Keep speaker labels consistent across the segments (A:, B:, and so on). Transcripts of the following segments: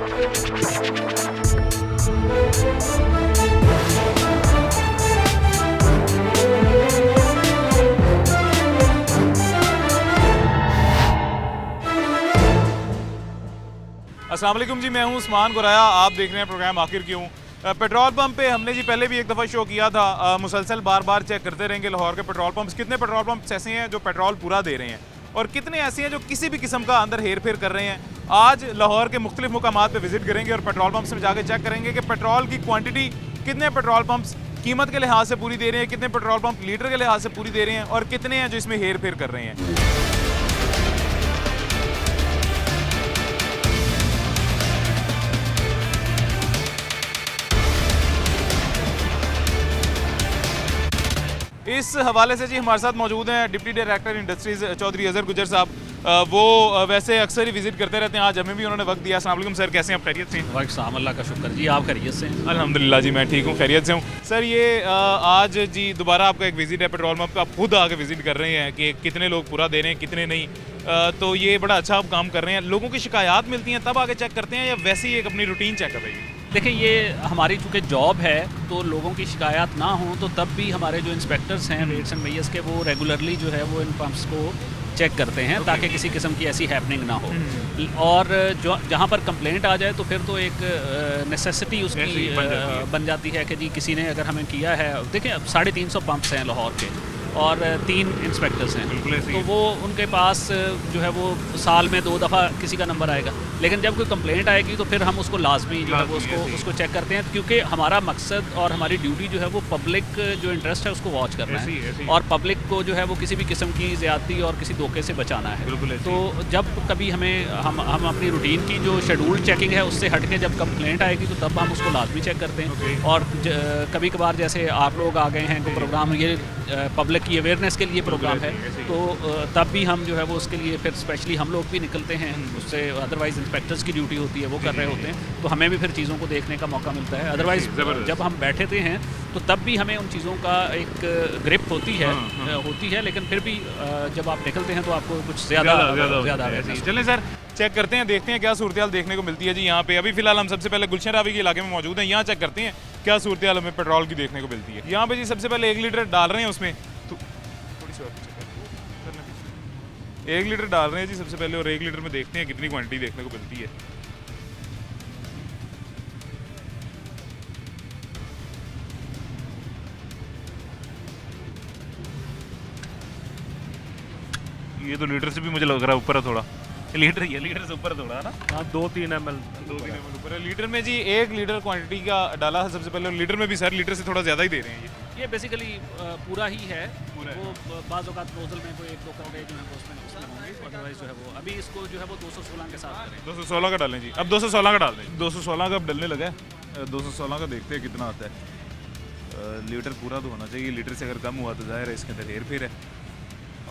A: अस्सलाम वालेकुम जी, मैं हूं उस्मान गुराया। आप देख रहे हैं प्रोग्राम आखिर क्यों। पेट्रोल पंप पे हमने जी पहले भी एक दफ़ा शो किया था। मुसलसल बार बार चेक करते रहेंगे लाहौर के पेट्रोल पंप्स, कितने पेट्रोल पंप्स ऐसे हैं जो पेट्रोल पूरा दे रहे हैं और कितने ऐसे हैं जो किसी भी किस्म का अंदर हेर फेर कर रहे हैं। आज लाहौर के मुख्तलिफ मुकामात पे विजिट करेंगे और पेट्रोल पंप्स में जाके चेक करेंगे कि पेट्रोल की क्वांटिटी कितने पेट्रोल पंप्स कीमत के लिहाज से पूरी दे रहे हैं, कितने पेट्रोल पंप लीटर के लिहाज से पूरी दे रहे हैं और कितने हैं जो इसमें हेर फेर कर रहे हैं। इस हवाले से जी हमारे साथ मौजूद हैं deputy director industries Chaudhary Azhar Gujar sahab. वो वैसे अक्सर ही विजिट करते रहते हैं, आज हमें भी उन्होंने वक्त दिया। अस्सलाम वालेकुम सर, कैसे हैं आप? खैरियत से हैं?
B: वालेकुम, अल्लाह का शुक्र जी, आप खैरियत से हैं?
A: अल्हम्दुलिल्लाह जी, मैं ठीक हूँ, खैरियत से हूँ। सर ये आज जी दोबारा आपका एक विजिट है पेट्रोल पंप का, आप खुद आके विजिट कर रहे हैं कि कितने लोग पूरा दे रहे हैं कितने नहीं। तो ये बड़ा अच्छा आप काम कर रहे हैं। लोगों की शिकायत मिलती हैं तब आके चेक करते हैं या वैसे ही एक अपनी रूटीन चेक कर रही है?
B: देखिए, ये हमारी चूँकि जॉब है तो लोगों की शिकायत ना हो तो तब भी हमारे जो इंस्पेक्टर्स हैं रेट्स एंड मेयर्स के, वो रेगुलरली जो है वो इन पंप्स को चेक करते हैं ताकि किसी किस्म की ऐसी हैपनिंग ना हो। और जो जहाँ पर कंप्लेंट आ जाए तो फिर तो एक नेसेसिटी उसकी बन जाती है कि जी किसी ने अगर हमें किया है। देखिए, अब 350 पंप्स हैं लाहौर के और 3 इंस्पेक्टर्स हैं, तो वो उनके पास जो है वो साल में 2 दफ़ा किसी का नंबर आएगा। लेकिन जब कोई कंप्लेंट आएगी तो फिर हम उसको लाजमी जो है वो उसको चेक करते हैं, क्योंकि हमारा मकसद और हमारी ड्यूटी जो है वो पब्लिक जो इंटरेस्ट है उसको वॉच करना है और पब्लिक को जो है वो किसी भी किस्म की ज़्यादती और किसी धोखे से बचाना है। तो जब कभी हम अपनी रूटीन की जो शेड्यूल चेकिंग है उससे हट के जब कंप्लेंट आएगी तो तब हम उसको लाजमी चेक करते हैं। और कभी कभार जैसे आप लोग आ गए हैं, कोई प्रोग्राम ये पब्लिक की अवेयरनेस के लिए प्रोग्राम है, तो तब भी हम जो है वो उसके लिए फिर स्पेशली हम लोग भी निकलते हैं उससे। अदरवाइज़ इंस्पेक्टर्स की ड्यूटी होती है, वो कर रहे होते हैं, तो हमें भी फिर चीज़ों को देखने का मौका मिलता है। अदरवाइज़ जब हम बैठे हैं तो तब भी हमें उन चीज़ों का एक ग्रिप होती है, लेकिन फिर भी जब आप निकलते हैं तो आपको कुछ ज़्यादा
A: चलें सर चेक करते हैं, देखते हैं क्या सूरत देखने को मिलती है जी। यहाँ पे अभी फिलहाल हम सबसे पहले गुलशन रावी के इलाके में मौजूद हैं, यहाँ चेक करते हैं क्या सूरत हमें पेट्रोल की देखने को मिलती है। यहाँ पे जी सबसे पहले 1 लीटर डाल रहे हैं, उसमें थोड़ी सी 1 लीटर डाल रहे हैं जी सबसे पहले, और 1 लीटर में देखते हैं कितनी क्वांटिटी देखने को मिलती है। ये तो लीटर से भी मुझे लग रहा है ऊपर है थोड़ा, लीटर से ऊपर थोड़ा है ना।
B: हाँ, 2-3 ml
A: ऊपर है। लीटर में जी 1 लीटर क्वांटिटी का डाला है सबसे पहले, और लीटर में भी सर लीटर से थोड़ा ज़्यादा ही दे रहे हैं।
B: ये बेसिकली पूरा ही है, वो बाज़ औक़ात नोज़ल में कोई 1-2 कपड़े जो है वो उसमें होंगे, अदरवाइज़ जो है वो अभी इसको जो है वो 216 के साथ करें।
A: 216 का डालें जी, अब 216 का डाल दें। 216 का अब डलने लगा है, 216 का देखते हैं कितना आता है। लीटर पूरा तो होना चाहिए, लीटर से अगर कम हुआ तो ज़ाहिर है इसके अंदर हेर फेर है।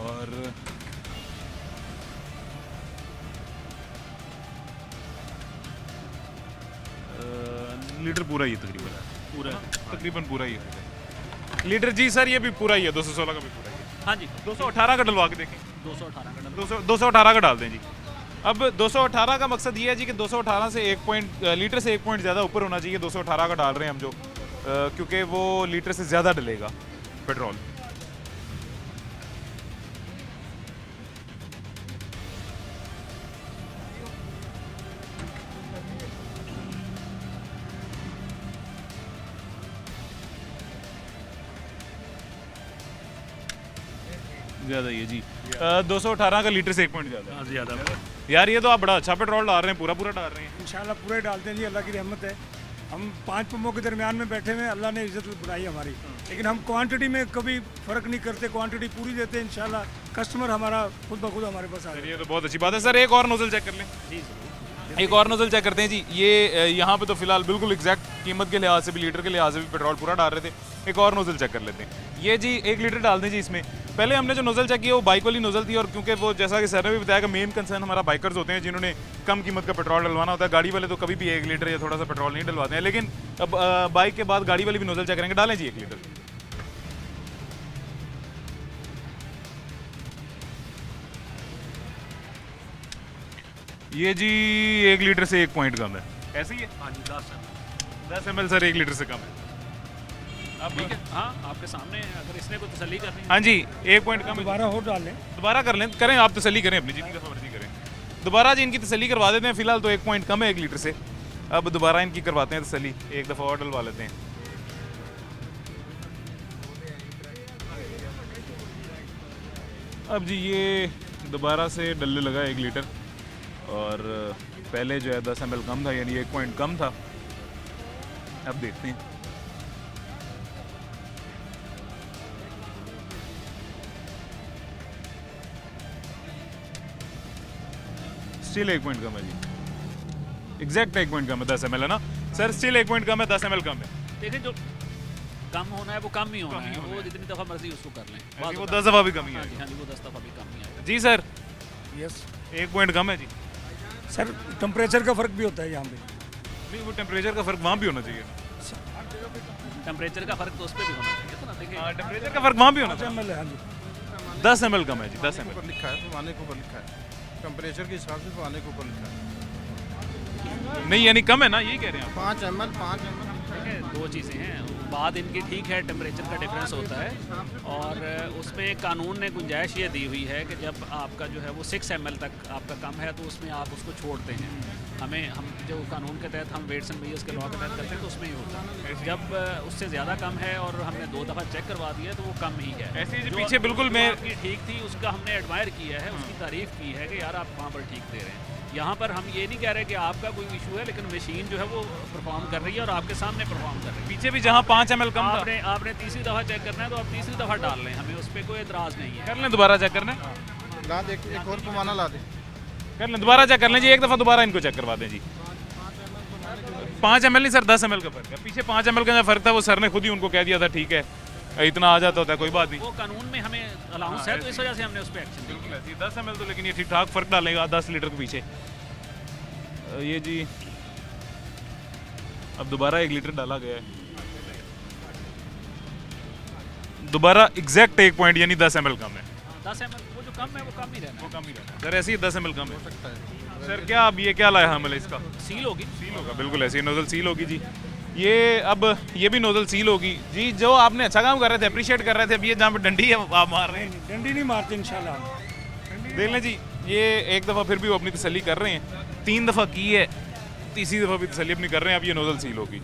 A: और लीटर पूरा ही है तकरीबन पूरा ही है लीटर जी सर, ये भी पूरा ही है, 216 का भी पूरा ही है।
B: हाँ जी,
A: 218 का डलवा के देखें।
B: 218
A: का डाल दें जी। अब 218 का मकसद ये है जी कि 218 से 1 लीटर से 1 पॉइंट ज़्यादा ऊपर होना चाहिए। 218 का डाल रहे हैं हम जो, क्योंकि वो लीटर से ज़्यादा डलेगा पेट्रोल। ज़्यादा ही है जी, 218 का लीटर से 1 पॉइंट ज़्यादा यार। ये तो आप बड़ा अच्छा पेट्रोल डाल रहे हैं, पूरा डाल रहे हैं।
C: इंशाल्लाह पूरे डालते हैं जी, अल्लाह की रहमत है। हम 5 पंपों के दरमियान में बैठे हुए हैं, अल्लाह ने इज्जत बनाई हमारी, लेकिन हम क्वांटिटी में कभी फ़र्क नहीं करते, क्वांटिटी पूरी देते हैं। इंशाल्लाह कस्टमर हमारा खुद ब खुद हमारे पास आ जाए।
A: ये तो बहुत अच्छी बात है सर। एक और नोज़ल चेक कर लें जी, एक और नोज़ल चेक करते हैं जी। ये यहाँ पे तो फिलहाल बिल्कुल एग्जैक्ट कीमत के लिहाज से भी, लीटर के लिहाज से भी पेट्रोल पूरा डाल रहे थे। एक और नोज़ल चेक कर लेते हैं। ये जी 1 लीटर डाल दें जी इसमें। पहले हमने जो नोज़ल चेक किया वो बाइक वाली नोज़ल थी, और क्योंकि वो जैसा कि सर ने भी बताया कि मेन कंसर्न हमारा बाइकर्स होते हैं जिन्होंने कम कीमत का पेट्रोल डलवाना होता है। गाड़ी वाले तो कभी भी 1 लीटर या थोड़ा सा पेट्रोल नहीं डलवाते हैं, लेकिन अब बाइक के बाद गाड़ी वाली भी नोज़ल चेक करेंगे। डालें जी 1 लीटर। ये जी 1 लीटर से 1 पॉइंट कम है। ऐसे ही है?
B: हाँ जी
A: 10 ml सर 1 लीटर से कम है। अब
B: ठीक है, हाँ आपके सामने है, अगर इसने कोई तसल्ली करनी है।
A: हाँ जी 1 पॉइंट कम है।
C: दोबारा और डाल लें।
A: दोबारा कर लें, करें आप तसल्ली करें अपनी, जितनी दफ़ा मर्जी करें। दोबारा जी इनकी तसल्ली करवा देते हैं, फिलहाल तो 1 पॉइंट कम है 1 लीटर से। अब दोबारा इनकी करवाते हैं तसल्ली, एक दफ़ा और डलवा लेते हैं। अब जी ये दोबारा से डलने लगा 1 लीटर, और पहले जो है 10 ml कम था, यानी 1 पॉइंट कम था। अब देखते हैं। स्टिल 1 पॉइंट कम है जी, एग्जैक्ट 1 पॉइंट कम है। 10 ml है ना सर, स्टिल 1 पॉइंट कम है, 10 ml कम है।
B: देखिए जो कम होना है वो कम ही होना है, वो जितनी दफ़ा मर्जी उसको कर लें।
A: ऐसे वो 10 दफ़ा भी कम ही
B: हाँ
A: है।
B: जी, हाँ जी, वो 10 दफ़ा भी कम ही आएगा।
A: जी सर
C: यस
A: 1 पॉइंट कम है जी।
C: सर, टेम्परेचर का फ़र्क भी होता है यहाँ पे।
A: नहीं, वो टेम्परेचर का फ़र्क वहाँ भी होना चाहिए।
B: टेम्परेचर का फ़र्क तो उस पर भी होना चाहिए था ना। देखिए
A: हाँ, टेम्परेचर का फ़र्क वहाँ भी होना
C: 5
A: चाहिए।
C: ml है, हाँ जी।
A: 10 ml कम है जी, 10 ml।
D: ऊपर लिखा है, पैमाने के ऊपर लिखा है, टेम्परेचर के हिसाब से पैमाने के ऊपर लिखा है।
A: नहीं यानी कम है ना, यही कह रहे हैं आप।
D: 5 ml 5 ml।
B: देखिए दो चीज़ें हैं, बात इनकी ठीक है, टेम्परेचर का डिफरेंस होता है, और उसमें कानून ने गुंजाइश ये दी हुई है कि जब आपका जो है वो 6 ml तक आपका कम है तो उसमें आप उसको छोड़ते हैं। हम जो कानून के तहत हम वेट्स एंड मेजर्स के लॉ के तहत करते हैं तो उसमें ही होता है। जब उससे ज़्यादा कम है और हमने 2 दफ़ा चेक करवा दिया तो वो कम ही है।
A: ऐसे ही जो
B: जो
A: पीछे बिल्कुल
B: जो
A: मैं
B: आपकी ठीक थी उसका हमने एडमायर किया है, उसकी तारीफ़ की है कि यार आप वहाँ पर ठीक दे रहे हैं। यहाँ पर हम ये नहीं कह रहे कि आपका कोई इशू है, लेकिन मशीन जो है वो परफॉर्म कर रही है और आपके सामने परफॉर्म कर रही है।
A: पीछे भी जहाँ 5 ml कम था,
B: आपने तीसरी दफ़ा चेक करना है तो आप तीसरी दफ़ा डाल लें, हमें उस पर कोई एतराज़ नहीं है।
A: कर लें दोबारा चेक करना है?
D: ला दे, एक और पैमाना ला दे।
A: कर लें दोबारा चेक कर लें जी, एक दफ़ा दोबारा इनको चेक करवा दें जी। 5 ml नहीं सर, 10 ml का फ़र्क है। पीछे 5 ml का जो फ़र्क था वो सर ने खुद ही उनको कह दिया था, ठीक है इतना आ जाता होता है, कोई बात नहीं।
B: वो कानून में हमें अलाउंस है तो इस वजह से हमने उस पर एक्शन लिया।
A: बिल्कुल ऐसी 10 ml तो, लेकिन ये ठीक ठाक फ़र्क डालेगा 10 लीटर के पीछे। ये जी अब दोबारा 1 लीटर डाला गया है, दोबारा एग्जैक्ट 1 पॉइंट यानी 10 ml कम है।
B: 10 ml वो जो कम है वो कम ही रहना है।
A: कम ही रहना है सर, ऐसे ही 10 ml कम है सर। क्या अब ये क्या लाया हमले इसका?
B: सील होगी।
A: सील होगा, बिल्कुल ऐसी नोजल सील होगी जी। ये अब ये भी नोजल सील होगी जी। जो आपने अच्छा काम कर रहे थे, अप्रिशिएट कर रहे थे, अब ये जहाँ पे डंडी है आप मार रहे हैं।
C: डंडी नहीं मारते इंशाल्लाह।
A: देख लें जी, ये एक दफ़ा फिर भी वो अपनी तसल्ली कर रहे हैं, 3 दफ़ा की है, तीसरी दफ़ा भी तसल्ली अपनी कर रहे हैं। अब ये नोजल सील होगी।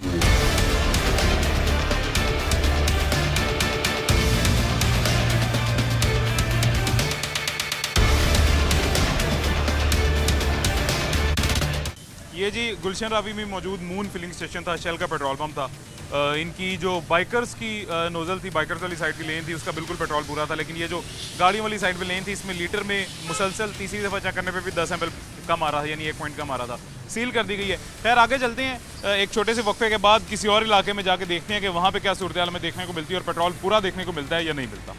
A: ये जी गुलशन रावी में मौजूद मून फिलिंग स्टेशन था, शेल का पेट्रोल पंप था। इनकी जो बाइकर्स की नोज़ल थी, बाइकर्स वाली साइड की लेन थी, उसका बिल्कुल पेट्रोल पूरा था, लेकिन ये जो गाड़ियों वाली साइड पे लेन थी, इसमें लीटर में मुसलसल तीसरी दफ़ा चेक करने पे भी 10 ml कम आ रहा था, यानी 1 पॉइंट कम आ रहा था। सील कर दी गई है। खैर आगे चलते हैं, एक छोटे से वक्फे के बाद किसी और इलाके में जाके देखते हैं कि वहाँ पर क्या सूरत हाल हमें देखने को मिलती है और पेट्रोल पूरा देखने को मिलता है या नहीं मिलता।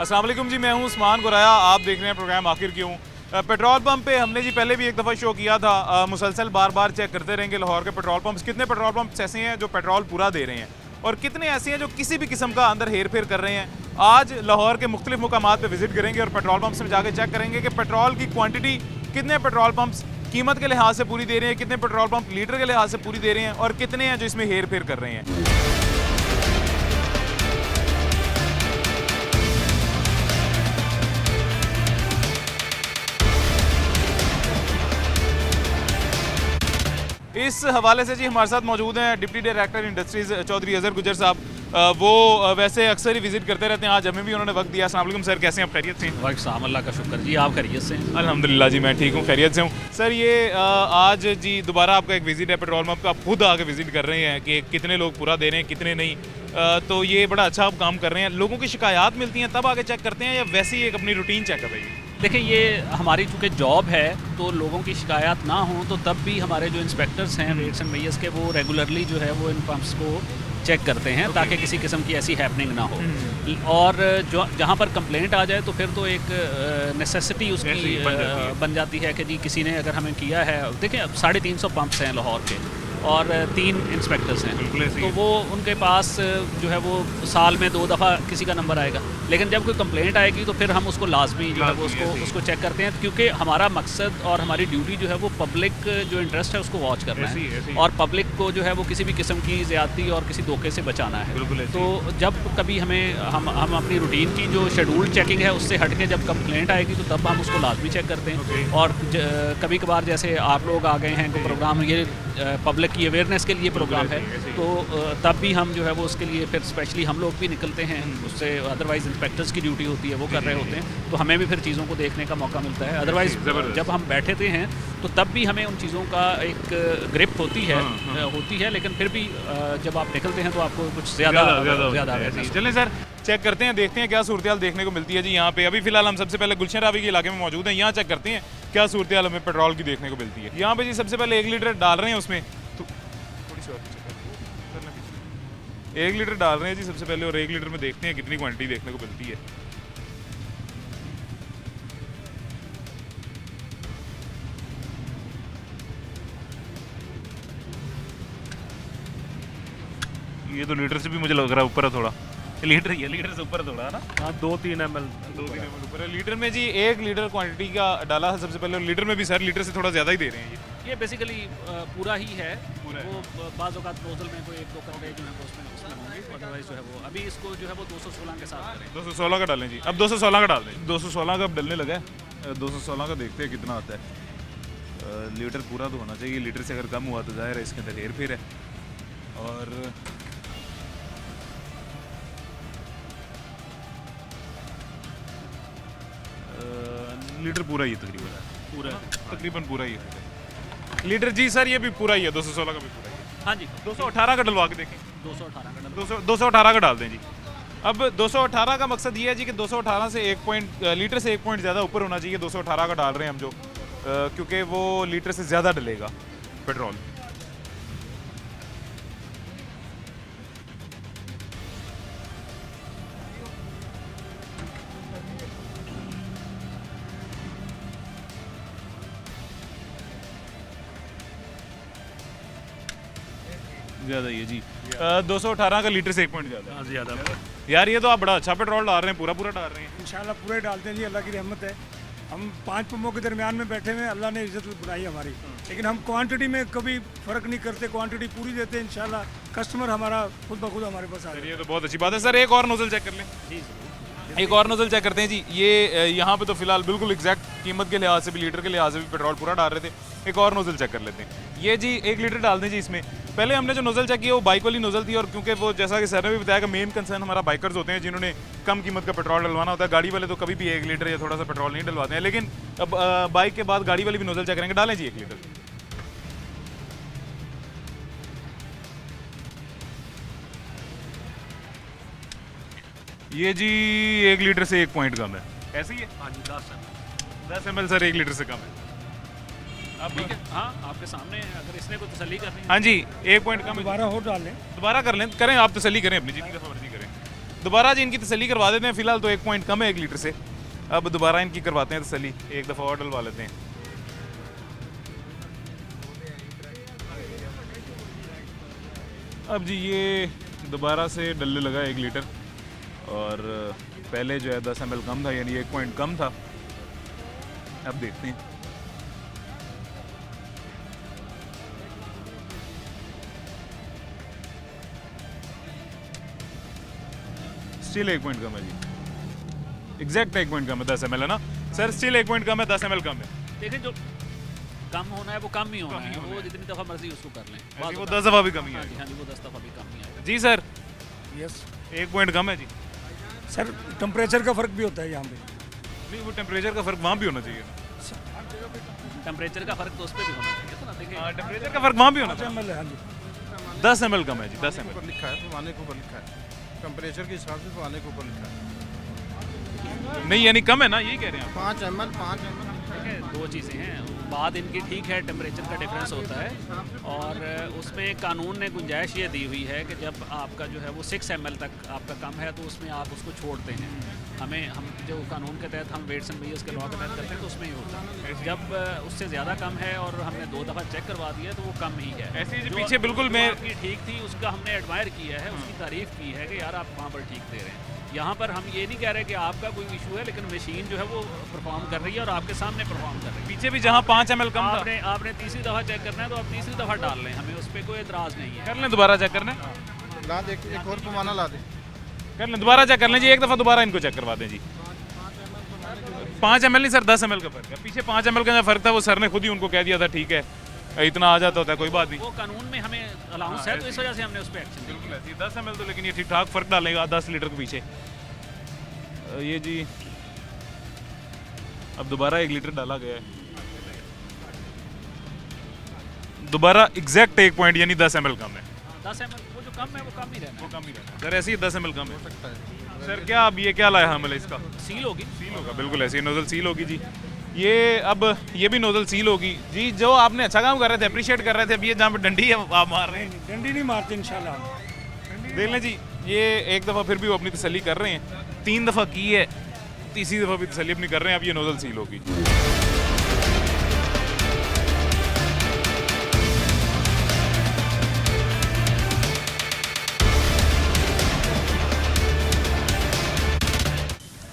A: अस्सलाम वालेकुम जी, मैं हूं उस्मान गुराया, आप देख रहे हैं प्रोग्राम आखिर क्यों। पेट्रोल पंप पे हमने जी पहले भी एक दफ़ा शो किया था, मुसलसल बार बार चेक करते रहेंगे लाहौर के पेट्रोल पंप्स। कितने पेट्रोल पंप्स ऐसे हैं जो पेट्रोल पूरा दे रहे हैं और कितने ऐसे हैं जो किसी भी किस्म का अंदर हेर फेर कर रहे हैं। आज लाहौर के मुख्तलिफ मुकामात पे विजिट करेंगे और पेट्रोल पंप्स में जाके चेक करेंगे कि पेट्रोल की क्वांटिटी कितने पेट्रोल पंप्स कीमत के लिहाज से पूरी दे रहे हैं, कितने पेट्रोल पंप लीटर के लिहाज से पूरी दे रहे हैं और कितने हैं जो इसमें हेर फेर कर रहे हैं। इस हवाले से जी हमारे साथ मौजूद हैं deputy director industries Chaudhary Azhar Gujar sahab. वो वैसे अक्सर ही विजिट करते रहते हैं, आज हमें भी उन्होंने वक्त दिया। अस्सलाम वालेकुम सर, कैसे हैं आप? खैरियत से हैं?
B: वालेकुम अल्लाह का शुक्र जी, आप खैरियत से हैं?
A: अल्हम्दुलिल्लाह जी, मैं ठीक हूँ, खैरियत से हूँ। सर ये आज जी दोबारा आपका एक विजिट है पेट्रोल पंप, आप खुद आके विजिट कर रहे हैं कि कितने लोग पूरा दे रहे हैं कितने नहीं, तो ये बड़ा अच्छा आप काम कर रहे हैं। लोगों की शिकायत मिलती हैं तब आके चेक करते हैं या वैसे ही एक अपनी रूटीन चेक है?
B: देखिए ये हमारी चूँकि जॉब है तो लोगों की शिकायत ना हो तो तब भी हमारे जो इंस्पेक्टर्स हैं वेट्स एंड मेजर्स के, वो रेगुलरली जो है वो इन पंप्स को चेक करते हैं ताकि किसी किस्म की ऐसी हैपनिंग ना हो। और जो जहाँ पर कंप्लेंट आ जाए तो फिर तो एक नेसेसिटी उसकी बन जाती है कि जी किसी ने अगर हमें किया है। देखिए 350 पंप्स हैं लाहौर के और 3 इंस्पेक्टर्स हैं, तो वो उनके पास जो है वो साल में 2 दफ़ा किसी का नंबर आएगा, लेकिन जब कोई कंप्लेंट आएगी तो फिर हम उसको लाजमी जो है वो उसको चेक करते हैं, क्योंकि हमारा मकसद और हमारी ड्यूटी जो है वो पब्लिक जो इंटरेस्ट है उसको वॉच करना है और पब्लिक को जो है वो किसी भी किस्म की ज़्यादती और किसी धोखे से बचाना है। तो जब कभी हम अपनी रूटीन की जो शेड्यूल चेकिंग है उससे हट के जब कंप्लेंट आएगी तो तब हम उसको लाजमी चेक करते हैं। और कभी कभार जैसे आप लोग आ गए हैं तो प्रोग्राम ये पब्लिक की अवेयरनेस के लिए प्रोग्राम है, तो तब भी हम जो है वो उसके लिए फिर स्पेशली हम लोग भी निकलते हैं उससे। अदरवाइज़ इंस्पेक्टर्स की ड्यूटी होती है, वो कर रहे होते हैं, तो हमें भी फिर चीज़ों को देखने का मौका मिलता है। अदरवाइज़ जब हम बैठे हैं तो तब भी हमें उन चीज़ों का एक ग्रिप होती है, लेकिन फिर भी जब आप निकलते हैं तो आपको कुछ ज़्यादा
A: चलें सर चेक करते हैं, देखते हैं क्या सूरत देखने को मिलती है जी यहाँ पे। अभी फिलहाल हम सबसे पहले गुलशन रावी के इलाके में मौजूद हैं, यहाँ चेक करते हैं क्या सूरत हमें पेट्रोल की देखने को मिलती है। यहाँ पे जी सबसे पहले 1 लीटर डाल रहे हैं उसमें, तो थोड़ी सी और 1 लीटर डाल रहे हैं जी सबसे पहले, और 1 लीटर में देखते हैं कितनी क्वांटिटी देखने को मिलती है। ये तो लीटर से भी मुझे लग रहा है ऊपर है थोड़ा, लीटर से ऊपर थोड़ा है ना।
E: हाँ 2-3 ml
A: ऊपर है। लीटर में जी 1 लीटर क्वांटिटी का डाला है सबसे पहले, और लीटर में भी सर लीटर से थोड़ा ज़्यादा ही दे रहे हैं
B: ये बेसिकली पूरा ही है। वो बाज़ औक़ात नोज़ल में कोई 1-2 कपड़े जो है उसमें होंगे, अदरवाइज़ जो है वो अभी इसको जो है वो 216 के साथ करें।
A: 216 का डालें जी, अब 216 का डाल दें। 216 का अब डलने लगा है, 216 का देखते हैं कितना आता है। लीटर पूरा तो होना चाहिए, लीटर से अगर कम हुआ तो ज़ाहिर है इसके अंदर हेर फेर है। और लीटर पूरा ही है तकरीबन पूरा ही है लीटर जी सर, ये भी पूरा ही है, 216 का भी पूरा ही है।
B: हाँ जी
A: 218 का डलवा के देखें,
B: 218
A: का डाल दें जी। अब 218 का मकसद ये है जी कि 218 से 1 लीटर से 1 पॉइंट ज़्यादा ऊपर होना चाहिए। 218 का डाल रहे हैं हम जो, क्योंकि वो लीटर से ज़्यादा डलेगा पेट्रोल। ज़्यादा ही है जी, 218 का लीटर से 1 पॉइंट ज़्यादा। यार ये तो आप बड़ा अच्छा पेट्रोल डाल रहे हैं, पूरा डाल रहे हैं।
C: इंशाल्लाह पूरे डालते हैं जी, अल्लाह की रहमत है। हम 5 पंपों के दरमियान में बैठे हुए, अल्लाह ने इज्जत बनाई हमारी, लेकिन हम क्वांटिटी में कभी फ़र्क नहीं करते, क्वांटिटी पूरी देते हैं। इंशाल्लाह कस्टमर हमारा खुद ब खुद हमारे पास आ जाए।
A: ये तो बहुत अच्छी बात है सर। एक और नोज़ल चेक कर लें, एक और नोज़ल चेक करते हैं जी। ये यहाँ पे तो फिलहाल बिल्कुल एग्जैक्ट कीमत के लिहाज से भी, लीटर के लिहाज से भी पेट्रोल पूरा डाल रहे थे। एक और नोज़ल चेक कर लेते हैं। ये जी 1 लीटर डाल दें जी इसमें। पहले हमने जो नोज़ल चेक किया वो बाइक वाली नोज़ल थी, और क्योंकि वो जैसा कि सर ने भी बताया कि मेन कंसर्न हमारा बाइकर्स होते हैं जिन्होंने कम कीमत का पेट्रोल डलवाना होता है। गाड़ी वाले तो कभी भी 1 लीटर या थोड़ा सा पेट्रोल नहीं डलवाते हैं, लेकिन अब बाइक के बाद गाड़ी वाली भी नोज़ल चेक करेंगे। डालें जी 1 लीटर। ये जी 1 लीटर से 1 पॉइंट कम है, ऐसे ही है।
B: हाँ जी
A: 10 ml सर 1 लीटर से कम है।
B: अब ठीक है, हाँ आपके सामने है, अगर इसने कोई तसल्ली करनी है।
A: हाँ जी 1 पॉइंट कम है।
C: दोबारा और डाल लें,
A: दोबारा कर लें, करें आप तसल्ली करें अपनी, जितनी दफ़ा मर्जी करें। दोबारा जी इनकी तसल्ली करवा देते हैं। फिलहाल तो 1 पॉइंट कम है 1 लीटर से, अब दोबारा इनकी करवाते हैं तसल्ली, एक दफ़ा और डलवा लेते हैं। अब जी ये दोबारा से डलने लगा 1 लीटर, और पहले जो है 10 ml कम था, यानी 1 पॉइंट कम था। अब देखते हैं। स्टिल 1 पॉइंट कम है जी, एग्जैक्ट 1 पॉइंट कम है। 10 ml है ना सर, स्टिल 1 पॉइंट कम है, 10 ml कम है।
B: देखिए जो कम होना है वो कम ही होना है, वो जितनी दफ़ा मर्जी उसको कर लें।
A: वो 10 दफ़ा भी कम ही है।
B: हाँ जी वो 10 दफ़ा भी कम ही आएगा
A: जी सर,
C: यस
A: 1 पॉइंट कम है जी।
C: सर टेम्परेचर का फ़र्क भी होता है यहाँ पे।
A: नहीं, वो टेम्परेचर का फ़र्क वहाँ भी होना चाहिए।
B: टेम्परेचर का फ़र्क तो उस पर भी होना चाहिए, तो ना देखिए
A: टेम्परेचर का फ़र्क वहाँ भी होना
C: 5
A: चाहिए।
C: ml है, हाँ जी
A: 10 ml कम है जी, 10 ml।
D: ऊपर लिखा है, पैमाने के ऊपर लिखा है, टेम्परेचर के हिसाब से पैमाने के ऊपर लिखा है।
A: नहीं यानी कम है ना, यही कह रहे हैं आप।
D: 5 ml 5 ml
B: देखिए 2 चीज़ें हैं, बात इनकी ठीक है, टेम्परेचर का डिफरेंस होता है और उसमें कानून ने गुंजाइश ये दी हुई है कि जब आपका जो है वो 6 ml तक आपका कम है तो उसमें आप उसको छोड़ते हैं। हम जो कानून के तहत हम वेट्स एंड मेजर्स के लॉ के तहत करते हैं तो उसमें ही होता है। जब उससे ज़्यादा कम है और हमने 2 दफ़ा चेक करवा दिया तो वो कम ही है।
A: ऐसे ही पीछे बिल्कुल मैं
B: ठीक थी, उसका हमने एडमायर किया है, उसकी तारीफ़ की है कि यार आप वहाँ पर ठीक दे रहे हैं। यहाँ पर हम ये नहीं कह रहे कि आपका कोई इशू है, लेकिन मशीन जो है वो परफॉर्म कर रही है और आपके सामने परफॉर्म कर रही है।
A: पीछे भी जहाँ 5 ml कम था,
B: आपने तीसरी दफ़ा चेक करना है तो आप तीसरी दफ़ा डाल लें, हमें उस पर कोई एतराज़ नहीं है।
A: कर लें दोबारा चेक करना
D: ला दे, एक और पैमाना ला दे।
A: कर लें दोबारा चेक कर लें जी, एक दफ़ा दोबारा इनको चेक करवा दें जी। 5 ml नहीं सर, 10 ml का फर्क है। पीछे 5 ml का जो फर्क था वो सर ने खुद ही उनको कह दिया था ठीक है, इतना आ जाता होता है, कोई बात नहीं।
B: वो कानून में हमें अलाउंस है तो इस वजह से हमने उस पर एक्शन लिया।
A: बिल्कुल ऐसी 10 ml तो, लेकिन ये ठीक ठाक फर्क डालेगा 10 लीटर के पीछे। ये जी अब दोबारा 1 लीटर डाला गया है, दोबारा एग्जैक्ट 1 पॉइंट यानी 10 ml कम है।
B: 10 ml वो जो कम है वो कम ही रहना है।
A: वो कम ही रहना है सर, ऐसे ही 10 ml कम है सर। क्या अब ये क्या लाया हमले इसका?
B: सील होगी,
A: सील होगा, बिल्कुल ऐसे ही नोजल सील होगी जी। ये अब ये भी नोजल सील होगी जी। जो आपने अच्छा काम कर रहे थे, अप्रिशिएट कर रहे थे, अब ये जहाँ पे डंडी है आप मार रहे हैं।
C: डंडी नहीं मारते इंशाल्लाह।
A: देख लें जी, ये एक दफ़ा फिर भी वो अपनी तसल्ली कर रहे हैं, 3 दफ़ा की है, तीसरी दफ़ा भी तसल्ली अपनी कर रहे हैं। अब ये नोजल सील होगी।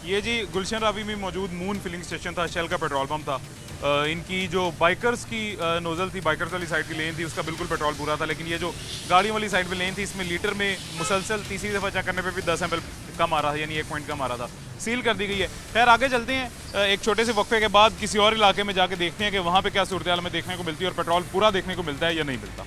A: ये जी गुलशन रावी में मौजूद मून फिलिंग स्टेशन था, शेल का पेट्रोल पंप था। इनकी जो बाइकर्स की नोज़ल थी, बाइकर्स वाली साइड की लेन थी, उसका बिल्कुल पेट्रोल पूरा था, लेकिन ये जो गाड़ियों वाली साइड पे लेन थी, इसमें लीटर में मुसलसल तीसरी दफ़ा चेक करने पे भी 10 ml कम आ रहा था, यानी 1 पॉइंट कम आ रहा था। सील कर दी गई है। खैर आगे चलते हैं, एक छोटे से वक्फे के बाद किसी और इलाके में जाके देखते हैं कि वहाँ पे क्या सूरत हाल में देखने को मिलती है और पेट्रोल पूरा देखने को मिलता है या नहीं मिलता।